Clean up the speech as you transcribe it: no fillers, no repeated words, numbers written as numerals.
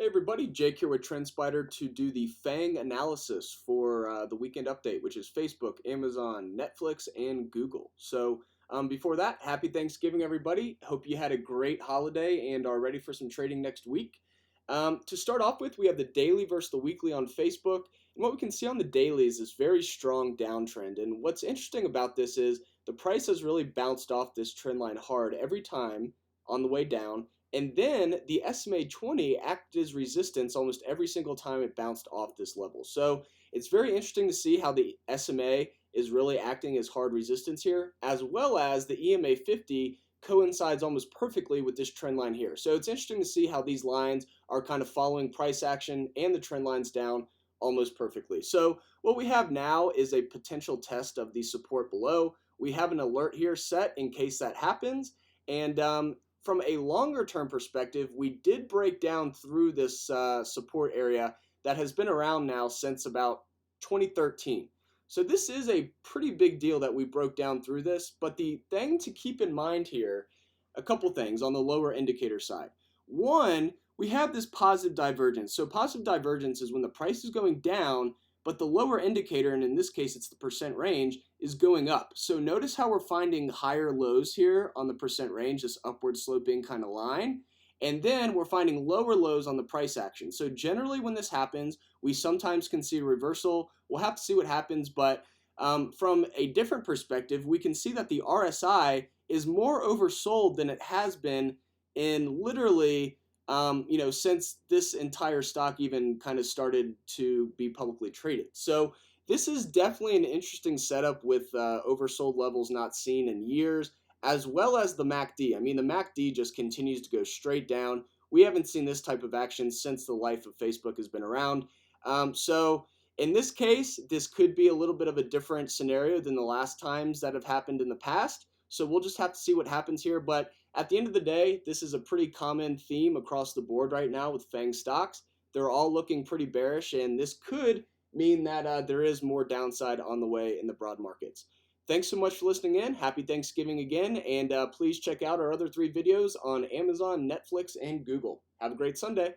everybody, Jake here with TrendSpider to do the FANG analysis for the weekend update, which is Facebook, Amazon, Netflix, and Google. So before that, happy Thanksgiving, everybody. Hope you had a great holiday and are ready for some trading next week. To start off with, we have the daily versus the weekly on Facebook. And what we can see on the daily is this very strong downtrend. And what's interesting about this is the price has really bounced off this trend line hard every time on the way down. And then the SMA 20 acted as resistance almost every single time it bounced off this level. So it's very interesting to see how the SMA is really acting as hard resistance here, as well as the EMA 50 coincides almost perfectly with this trend line here. So it's interesting to see how these lines are kind of following price action and the trend lines down almost perfectly. So what we have now is a potential test of the support below. We have an alert here set in case that happens. And from a longer term perspective, we did break down through this support area that has been around now since about 2013. So this is a pretty big deal that we broke down through this, but the thing to keep in mind here, a couple things on the lower indicator side. One, we have this positive divergence. So positive divergence is when the price is going down, but the lower indicator, and in this case it's the percent range, is going up. So notice how we're finding higher lows here on the percent range, this upward sloping kind of line. And then we're finding lower lows on the price action. So generally when this happens, we sometimes can see a reversal. We'll have to see what happens, but from a different perspective, we can see that the RSI is more oversold than it has been in literally since this entire stock even kind of started to be publicly traded. So this is definitely an interesting setup with oversold levels not seen in years, as well as the MACD. I mean, the MACD just continues to go straight down. We haven't seen this type of action since the life of Facebook has been around. So in this case, this could be a little bit of a different scenario than the last times that have happened in the past. So we'll just have to see what happens here. But at the end of the day, this is a pretty common theme across the board right now with FANG stocks. They're all looking pretty bearish, and this could mean that there is more downside on the way in the broad markets. Thanks so much for listening in. Happy Thanksgiving again, and please check out our other 3 videos on Amazon, Netflix, and Google. Have a great Sunday.